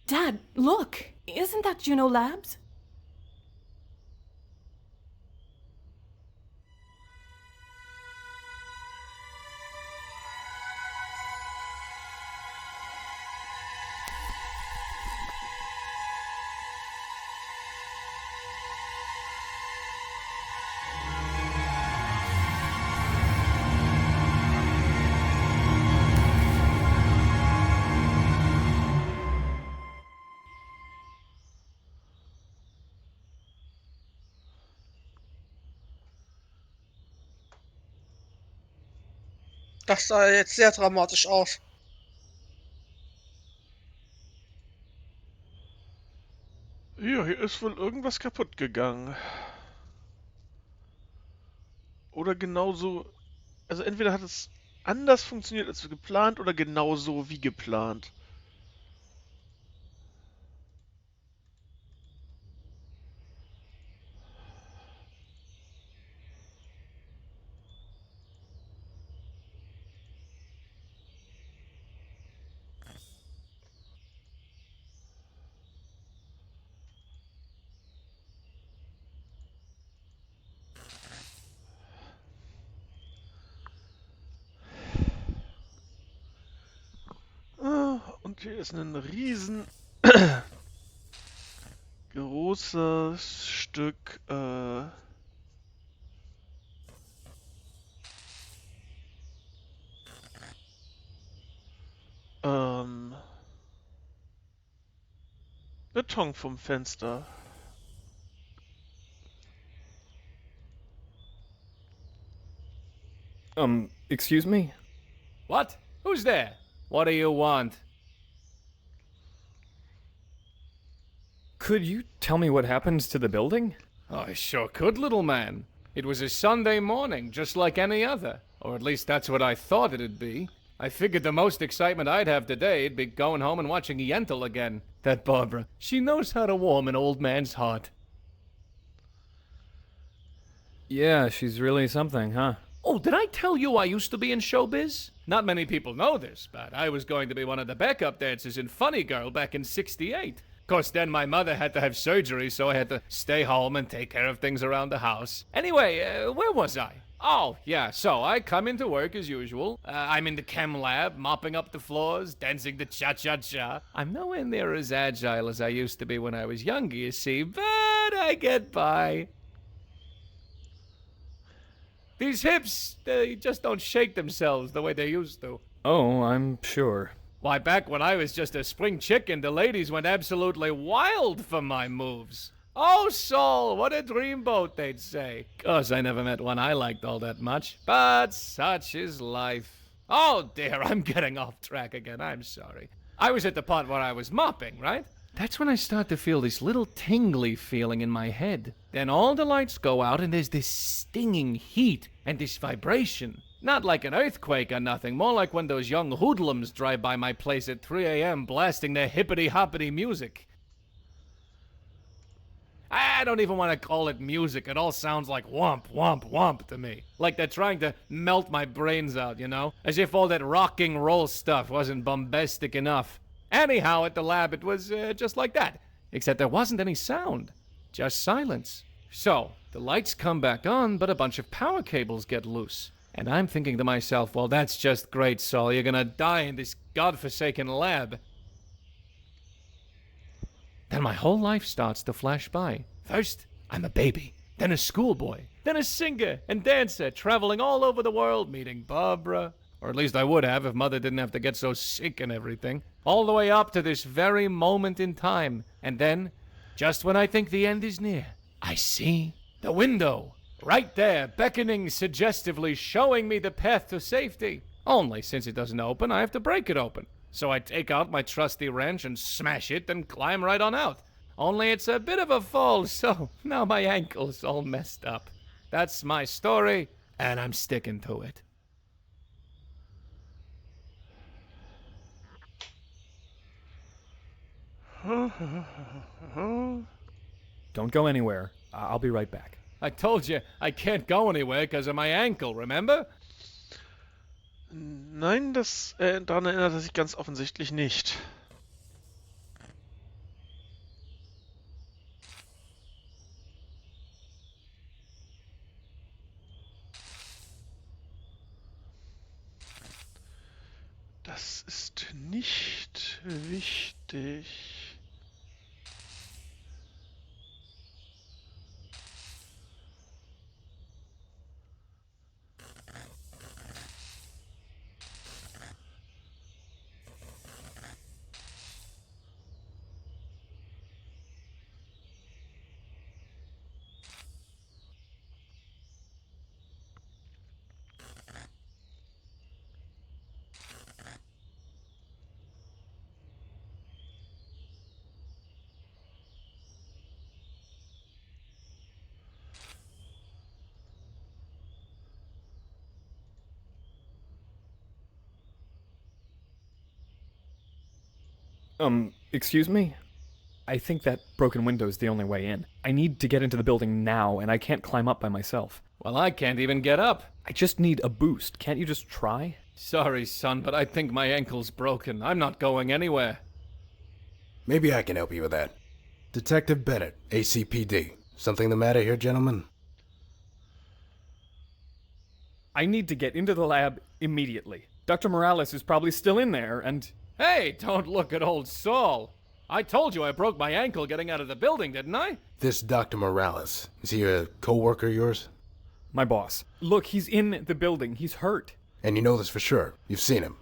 Dad, look! Isn't that Juno Labs? Das sah jetzt sehr dramatisch aus. Ja, hier ist wohl irgendwas kaputt gegangen. Oder genauso. Also entweder hat es anders funktioniert als geplant oder genauso wie geplant. Und hier ist ein riesen großes Stück Beton vom Fenster. Excuse me? What? Who's there? What do you want? Could you tell me what happens to the building? Oh, I sure could, little man. It was a Sunday morning, just like any other. Or at least that's what I thought it'd be. I figured the most excitement I'd have today'd be going home and watching Yentl again. That Barbara, she knows how to warm an old man's heart. Yeah, she's really something, huh? Oh, did I tell you I used to be in showbiz? Not many people know this, but I was going to be one of the backup dancers in Funny Girl back in '68. Of course, then my mother had to have surgery, so I had to stay home and take care of things around the house. Anyway, where was I? Oh, yeah, so I come into work as usual. I'm in the chem lab, mopping up the floors, dancing the cha-cha-cha. I'm nowhere near as agile as I used to be when I was younger, you see, but I get by. These hips, they just don't shake themselves the way they used to. Oh, I'm sure. Why, back when I was just a spring chicken, the ladies went absolutely wild for my moves. Oh, Saul, what a dreamboat, they'd say. 'Cause I never met one I liked all that much. But such is life. Oh, dear, I'm getting off track again. I'm sorry. I was at the part where I was mopping, right? That's when I start to feel this little tingly feeling in my head. Then all the lights go out and there's this stinging heat and this vibration. Not like an earthquake or nothing, more like when those young hoodlums drive by my place at 3 a.m. blasting their hippity-hoppity music. I don't even want to call it music. It all sounds like womp, womp, womp to me. Like they're trying to melt my brains out, you know? As if all that rocking roll stuff wasn't bombastic enough. Anyhow, at the lab, it was just like that. Except there wasn't any sound. Just silence. So, the lights come back on, but a bunch of power cables get loose. And I'm thinking to myself, well, that's just great, Saul. You're gonna die in this godforsaken lab. Then my whole life starts to flash by. First, I'm a baby. Then a schoolboy. Then a singer and dancer, traveling all over the world, meeting Barbara. Or at least I would have if Mother didn't have to get so sick and everything. All the way up to this very moment in time. And then, just when I think the end is near, I see the window. Right there, beckoning suggestively, showing me the path to safety. Only since it doesn't open, I have to break it open. So I take out my trusty wrench and smash it, then climb right on out. Only it's a bit of a fall, so now my ankle's all messed up. That's my story, and I'm sticking to it. Don't go anywhere. I'll be right back. I told you I can't go anywhere because of my ankle, remember? Nein, daran erinnert er sich ganz offensichtlich nicht. Das ist nicht wichtig. Excuse me? I think that broken window is the only way in. I need to get into the building now, and I can't climb up by myself. Well, I can't even get up. I just need a boost. Can't you just try? Sorry, son, but I think my ankle's broken. I'm not going anywhere. Maybe I can help you with that. Detective Bennett, ACPD. Something the matter here, gentlemen? I need to get into the lab immediately. Dr. Morales is probably still in there, and... Hey, don't look at old Saul. I told you I broke my ankle getting out of the building, didn't I? This Dr. Morales, is he a co-worker of yours? My boss. Look, he's in the building. He's hurt. And you know this for sure. You've seen him.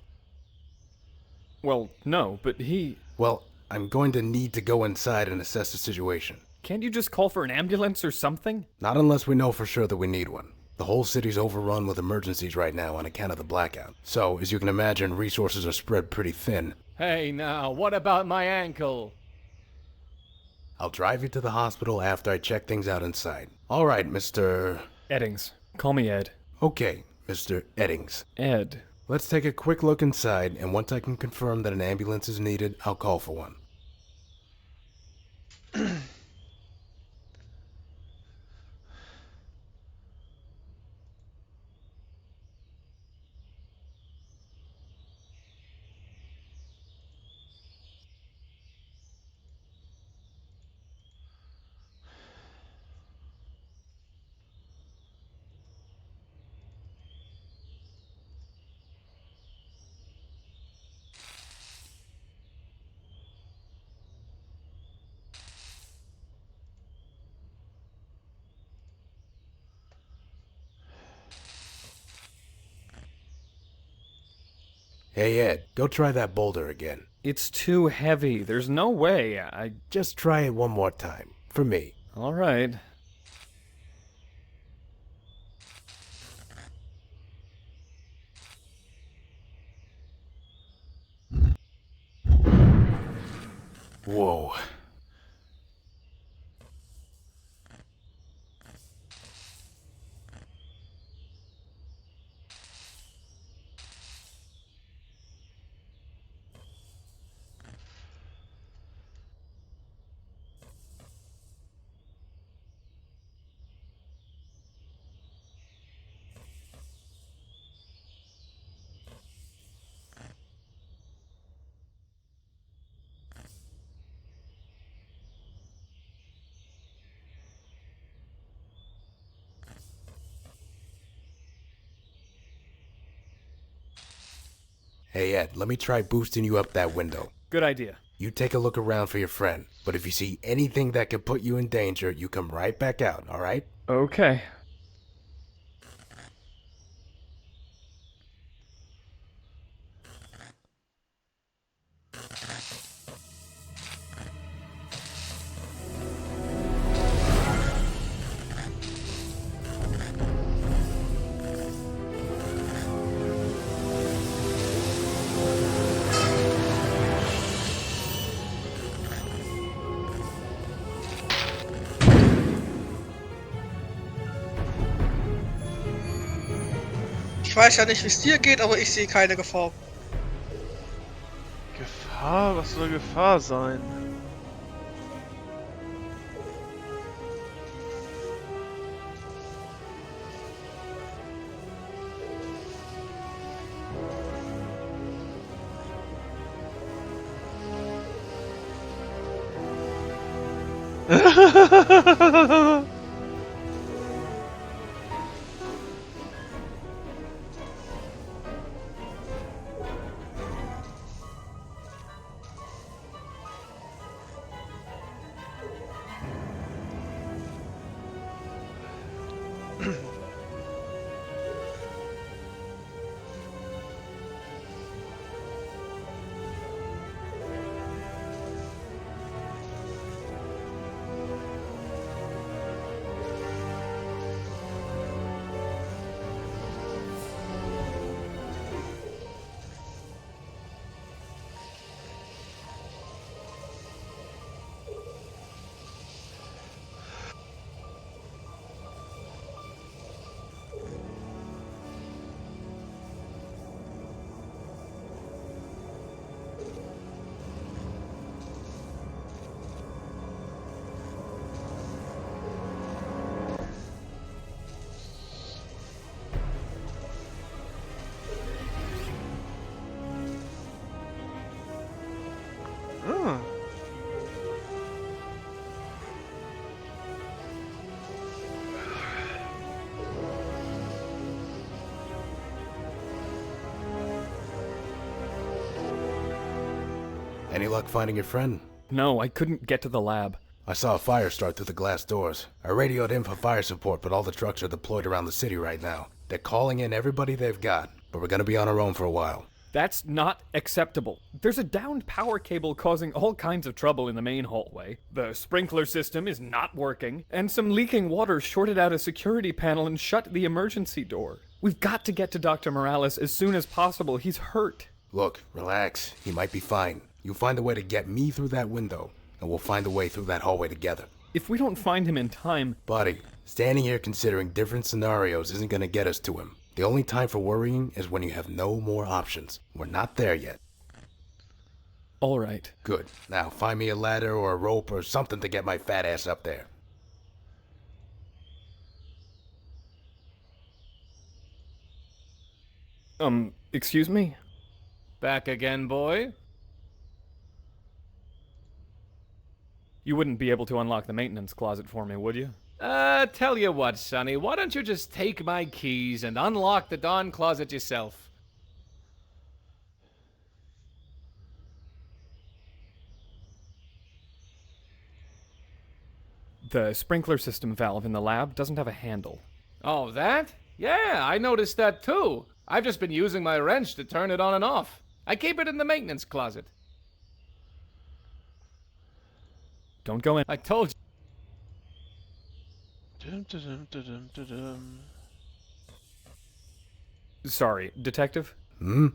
Well, no, but he... Well, I'm going to need to go inside and assess the situation. Can't you just call for an ambulance or something? Not unless we know for sure that we need one. The whole city's overrun with emergencies right now on account of the blackout. So, as you can imagine, resources are spread pretty thin. Hey, now, what about my ankle? I'll drive you to the hospital after I check things out inside. All right, Mr... Eddings. Call me Ed. Okay, Mr. Eddings. Ed. Let's take a quick look inside, and once I can confirm that an ambulance is needed, I'll call for one. Hey Ed, go try that boulder again. It's too heavy. There's no way. Just try it one more time. For me. All right. Whoa. Hey Ed, let me try boosting you up that window. Good idea. You take a look around for your friend, but if you see anything that could put you in danger, you come right back out, alright? Okay. Ich weiß ja nicht, wie es dir geht, aber ich sehe keine Gefahr. Gefahr? Was soll Gefahr sein? Any luck finding your friend? No, I couldn't get to the lab. I saw a fire start through the glass doors. I radioed in for fire support, but all the trucks are deployed around the city right now. They're calling in everybody they've got, but we're gonna be on our own for a while. That's not acceptable. There's a downed power cable causing all kinds of trouble in the main hallway. The sprinkler system is not working, and some leaking water shorted out a security panel and shut the emergency door. We've got to get to Dr. Morales as soon as possible. He's hurt. Look, relax. He might be fine. You find a way to get me through that window, and we'll find a way through that hallway together. If we don't find him in time... Buddy, standing here considering different scenarios isn't gonna get us to him. The only time for worrying is when you have no more options. We're not there yet. All right. Good. Now find me a ladder or a rope or something to get my fat ass up there. Excuse me? Back again, boy? You wouldn't be able to unlock the maintenance closet for me, would you? Tell you what, Sonny, why don't you just take my keys and unlock the darn closet yourself? The sprinkler system valve in the lab doesn't have a handle. Oh, that? Yeah, I noticed that too. I've just been using my wrench to turn it on and off. I keep it in the maintenance closet. Don't go in. I told you. Sorry, detective? Hmm?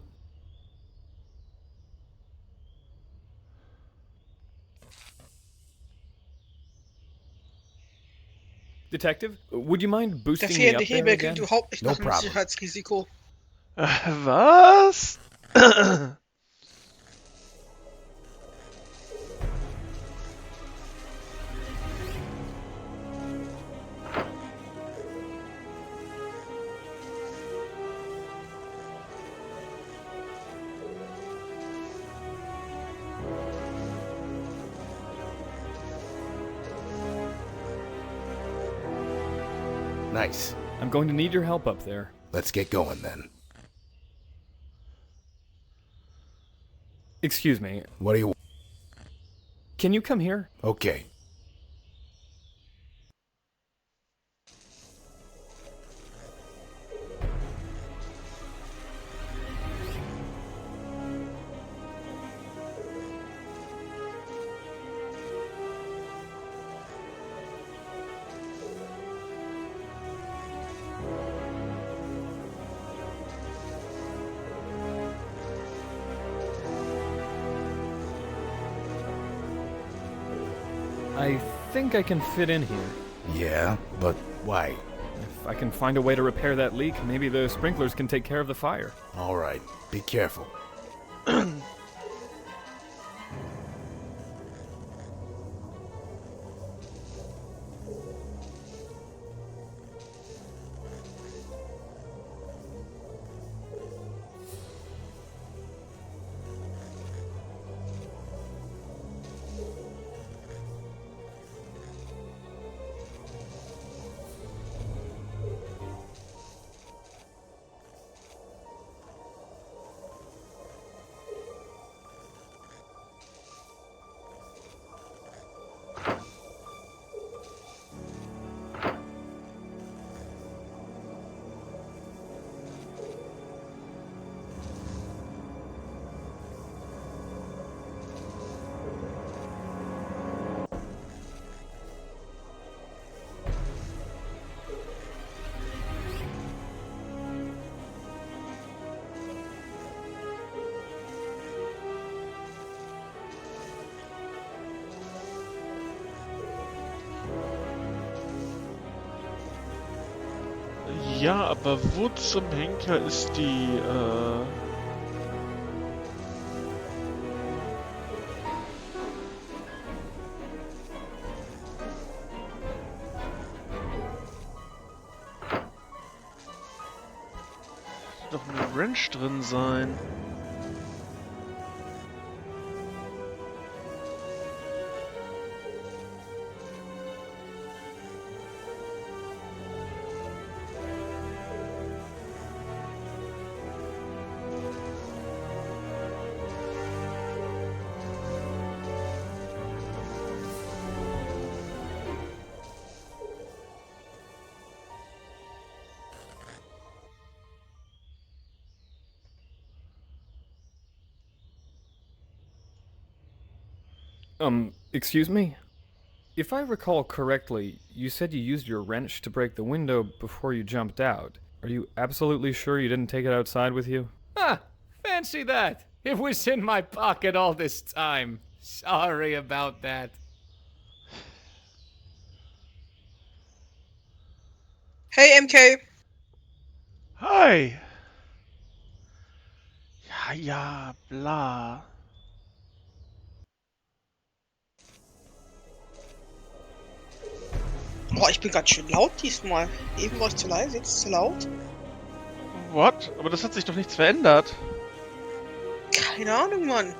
Detective, would you mind Der boosting me fehlende up there Hebel again? klingt überhaupt nicht No nach einem problem. Sicherheitsrisiko. Was? Nice. I'm going to need your help up there. Let's get going then. Excuse me, What do you... can you come here? Okay. I think I can fit in here. Yeah, but why? If I can find a way to repair that leak, maybe the sprinklers can take care of the fire. All right, be careful. Ja, aber wo zum Henker ist die, doch eine Wrench drin sein. Excuse me? If I recall correctly, you said you used your wrench to break the window before you jumped out. Are you absolutely sure you didn't take it outside with you? Ah, fancy that. It was in my pocket all this time. Sorry about that. Hey MK, Hi! Ja, ja, bla. boah, ich bin ganz schön laut diesmal. Eben war ich zu leise, jetzt zu laut. What? Aber das hat sich doch nichts verändert. Keine Ahnung, Mann.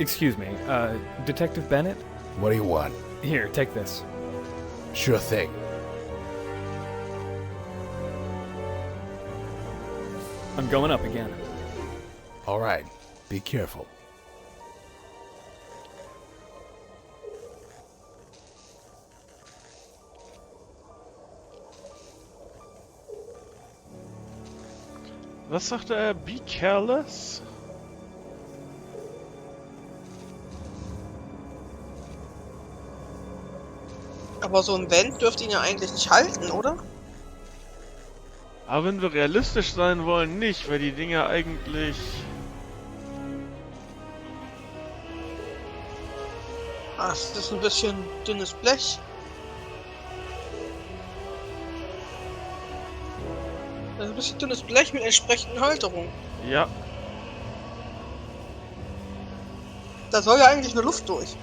Excuse me, Detective Bennett? What do you want? Here, take this. Sure thing. I'm going up again. All right, be careful. Was sagte er? Be careless? Aber so ein Vent dürfte ihn ja eigentlich nicht halten, oder? Aber wenn wir realistisch sein wollen, nicht, weil die Dinger eigentlich... Ah, es ist ein bisschen dünnes Blech. Das ist ein bisschen dünnes Blech mit entsprechenden Halterungen. Ja. Da soll ja eigentlich nur Luft durch.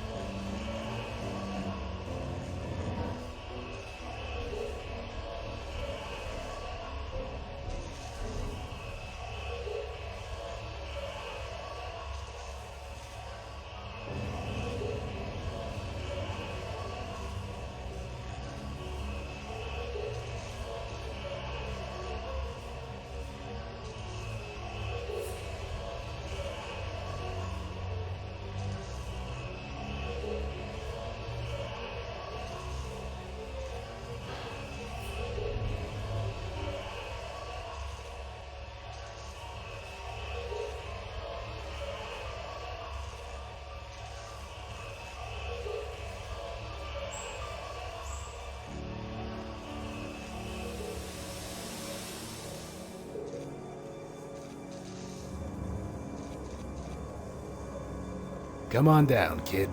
Come on down, kid.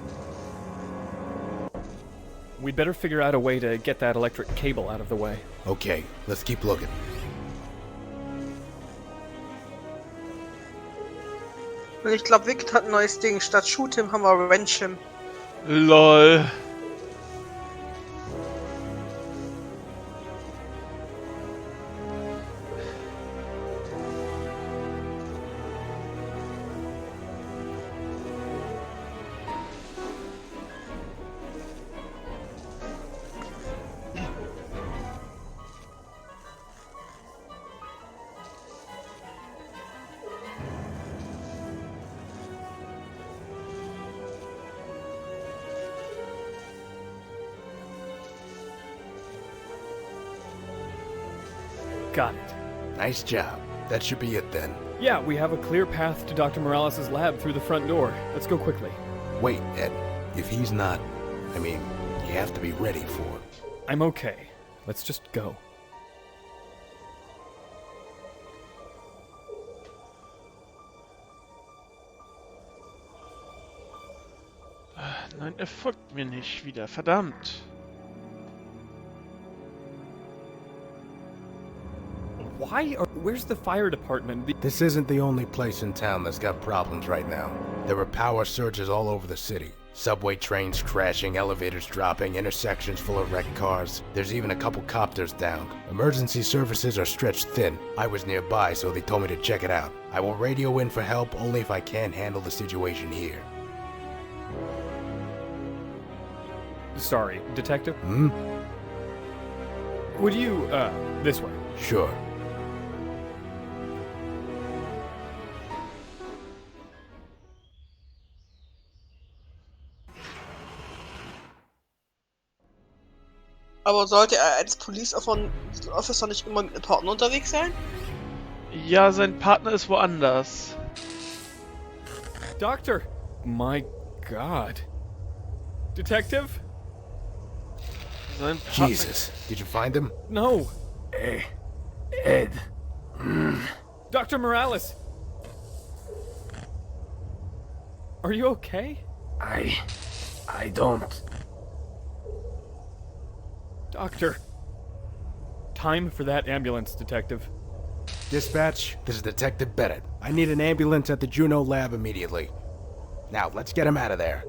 We'd better figure out a way to get that electric cable out of the way. Okay, let's keep looking. Und ich glaube, Wicked hat ein neues Ding. Statt Shoot him haben wir Wrench him. LOL. Got it. Nice job. That should be it then. Yeah, we have a clear path to Dr. Morales' lab through the front door. Let's go quickly. Wait, Ed. If he's not... I mean, you have to be ready for it. I'm okay. Let's just go. Nein, er folgt mir nicht wieder. Verdammt. Where's the fire department? This isn't the only place in town that's got problems right now. There were power surges all over the city. Subway trains crashing, elevators dropping, intersections full of wrecked cars. There's even a couple copters down. Emergency services are stretched thin. I was nearby, so they told me to check it out. I will radio in for help only if I can't handle the situation here. Sorry, Detective? Hmm? Would you, this way? Sure. Aber sollte er als Police Officer nicht immer mit einem Partner unterwegs sein? Ja, sein Partner ist woanders. Doctor! My God. Detective? Sein Partner... Jesus, did you find him? No. Hey, Ed. Dr. Morales! Are you okay? I don't. Doctor. Time for that ambulance, Detective. Dispatch, this is Detective Bennett. I need an ambulance at the Juno lab immediately. Now, let's get him out of there.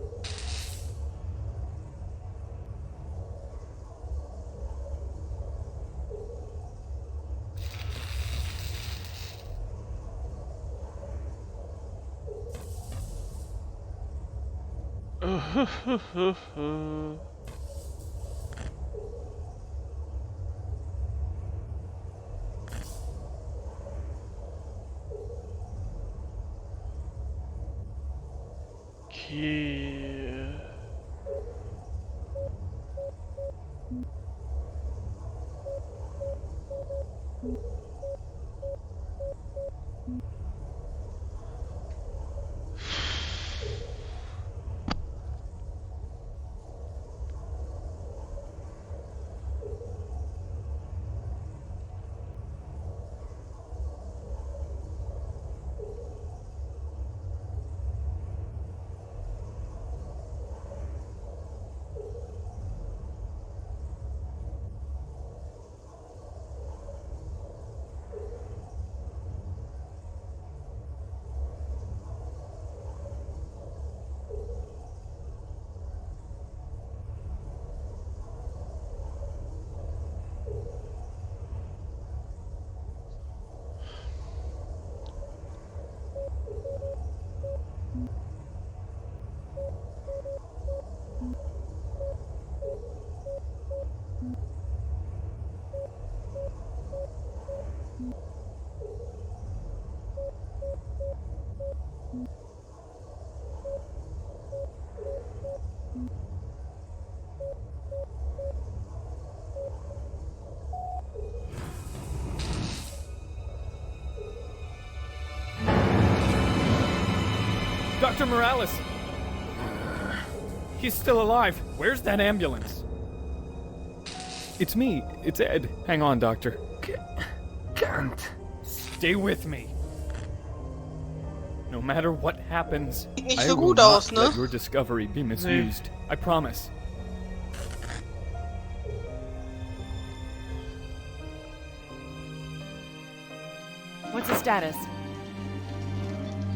Okay. Dr. Morales! He's still alive. Where's that ambulance? It's me. It's Ed. Hang on, Doctor. Can't. Stay with me. No matter what happens, Sieht nicht I so will gut aus, not ne? let your discovery be misused. I promise. What's the status?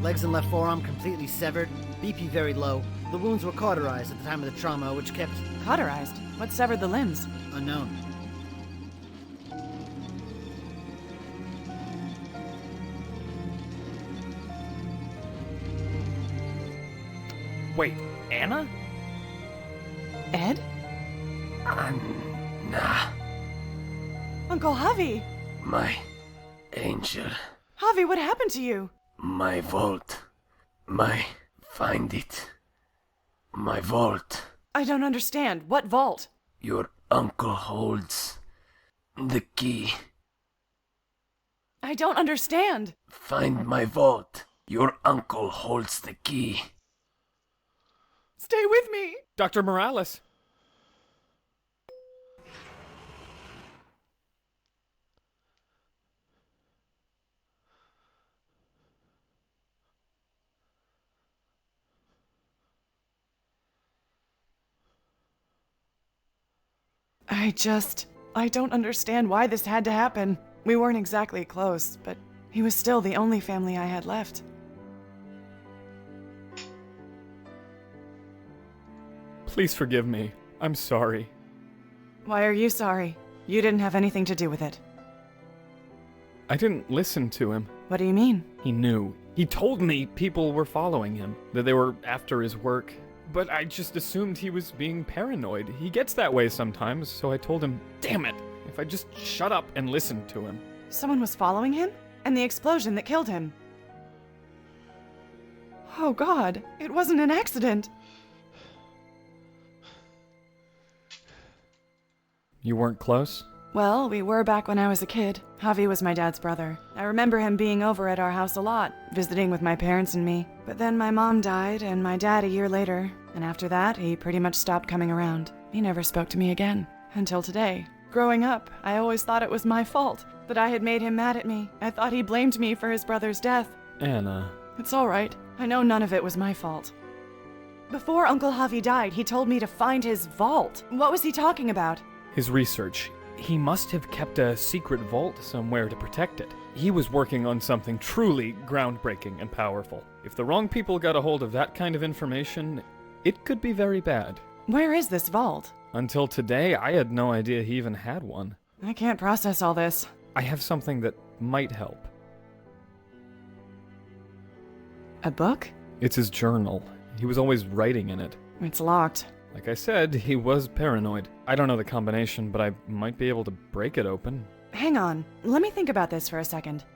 Legs and left forearm completely severed, BP very low. The wounds were cauterized at the time of the trauma, which kept Cauterized? What severed the limbs? unknown. Wait, Anna? Ed? Nah, Uncle Javi? my angel. Javi, what happened to you? My vault. Find it. My vault. I don't understand. What vault? Your uncle holds the key. I don't understand. Find my vault. Your uncle holds the key. Stay with me. Dr. Morales? I don't understand why this had to happen. We weren't exactly close, but he was still the only family I had left. Please forgive me. I'm sorry. Why are you sorry? You didn't have anything to do with it. I didn't listen to him. What do you mean? He knew. He told me people were following him, that they were after his work. But I just assumed he was being paranoid. He gets that way sometimes, so I told him, damn it, if I just shut up and listened to him. Someone was following him? And the explosion that killed him? Oh God, it wasn't an accident. You weren't close? Well, we were back when I was a kid. Javi was my dad's brother. I remember him being over at our house a lot, visiting with my parents and me. But then my mom died, and my dad a year later. And after that, he pretty much stopped coming around. He never spoke to me again. Until today. Growing up, I always thought it was my fault. That I had made him mad at me. I thought he blamed me for his brother's death. Anna. It's all right. I know none of it was my fault. Before Uncle Javi died, he told me to find his vault. What was he talking about? His research. He must have kept a secret vault somewhere to protect it. He was working on something truly groundbreaking and powerful. If the wrong people got a hold of that kind of information, it could be very bad. Where is this vault? Until today, I had no idea he even had one. I can't process all this. I have something that might help. A book? It's his journal. He was always writing in it. It's locked. Like I said, he was paranoid. I don't know the combination, but I might be able to break it open. Hang on. Let me think about this for a second.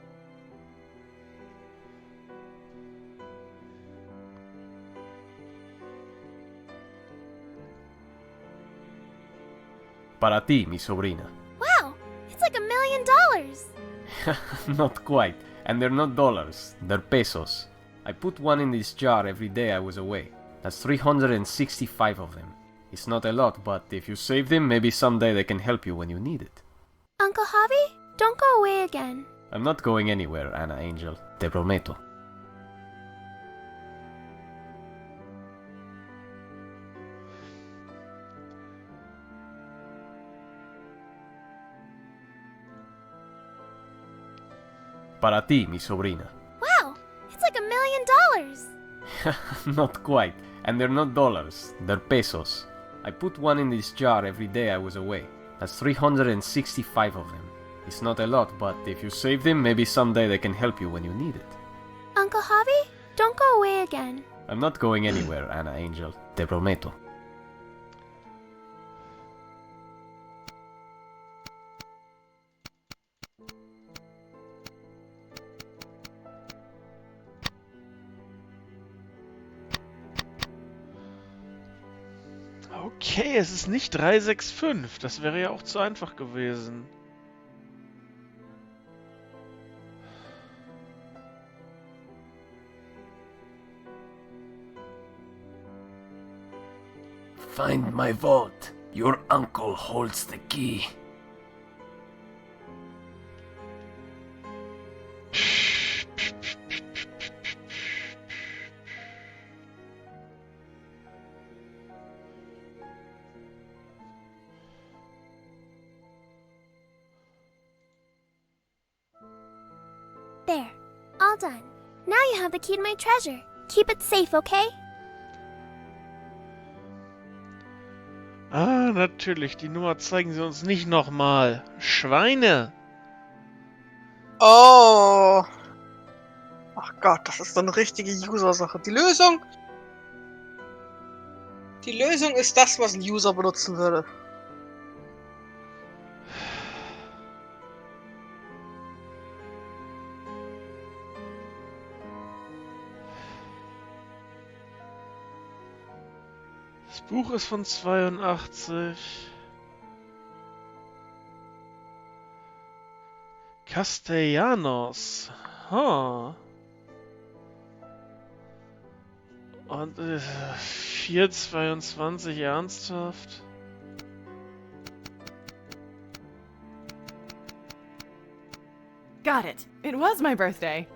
Para ti, mi sobrina. Wow, it's like $1 million. Not quite. And they're not dollars, they're pesos. I put one in this jar every day I was away. That's 365 of them. It's not a lot, but if you save them, maybe someday they can help you when you need it. Uncle Javi, don't go away again. I'm not going anywhere, Anna Angel. Te prometo. Para ti, mi sobrina. Wow, it's like $1 million. Not quite. And they're not dollars, they're pesos. I put one in this jar every day I was away. That's 365 of them. It's not a lot, but if you save them, maybe someday they can help you when you need it. Uncle Javi, don't go away again. I'm not going anywhere, Anna Angel. Te prometo. Okay, es ist nicht 365. Das wäre ja auch zu einfach gewesen. Find my vault. Your uncle holds the key. There, all done. Now you have the key to my treasure. Keep it safe, okay? Ah, natürlich. Die Nummer zeigen sie uns nicht nochmal. Schweine! Oh. Ach Gott, das ist so eine richtige User-Sache. Die Lösung ist das, was ein User benutzen würde. Das Buch ist von 82. Castellanos. Huh. Und 4,22 ernsthaft? Got it. It was my birthday.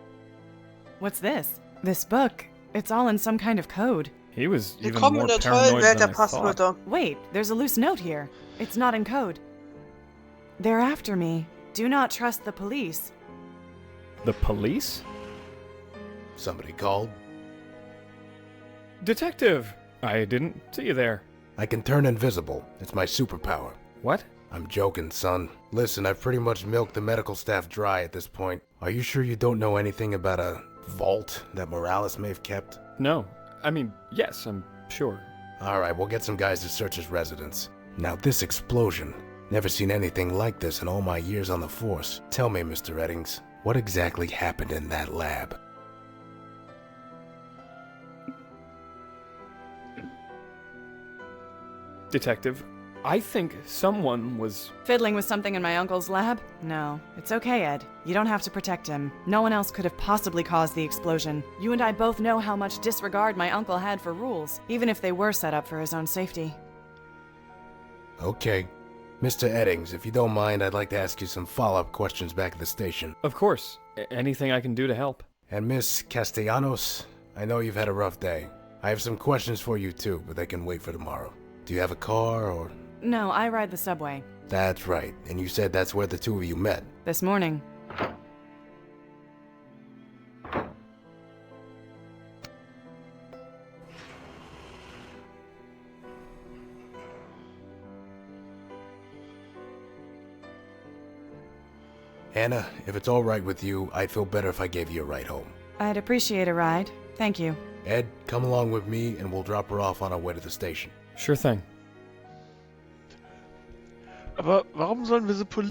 What's this? This book. It's all in some kind of code. He was even Willkommen more in der tollen paranoid Welt der than I thought. Passwörter. Wait, there's a loose note here. It's not in code. They're after me. Do not trust the police. The police? Somebody called? Detective! I didn't see you there. I can turn invisible. It's my superpower. What? I'm joking, son. Listen, I've pretty much milked the medical staff dry at this point. Are you sure you don't know anything about a vault that Morales may have kept? No. I mean, yes, I'm sure. Alright, we'll get some guys to search his residence. Now this explosion. Never seen anything like this in all my years on the force. Tell me, Mr. Eddings, what exactly happened in that lab? Detective, I think someone was... Fiddling with something in my uncle's lab? No. It's okay, Ed. You don't have to protect him. No one else could have possibly caused the explosion. You and I both know how much disregard my uncle had for rules, even if they were set up for his own safety. Okay. Mr. Eddings, if you don't mind, I'd like to ask you some follow-up questions back at the station. Of course. Anything I can do to help. And Miss Castellanos, I know you've had a rough day. I have some questions for you too, but they can wait for tomorrow. Do you have a car, or...? No, I ride the subway. That's right, and you said that's where the two of you met. This morning. Anna, if it's all right with you, I'd feel better if I gave you a ride home. I'd appreciate a ride. Thank you. Ed, come along with me and we'll drop her off on our way to the station. Sure thing. Aber warum sollen wir sie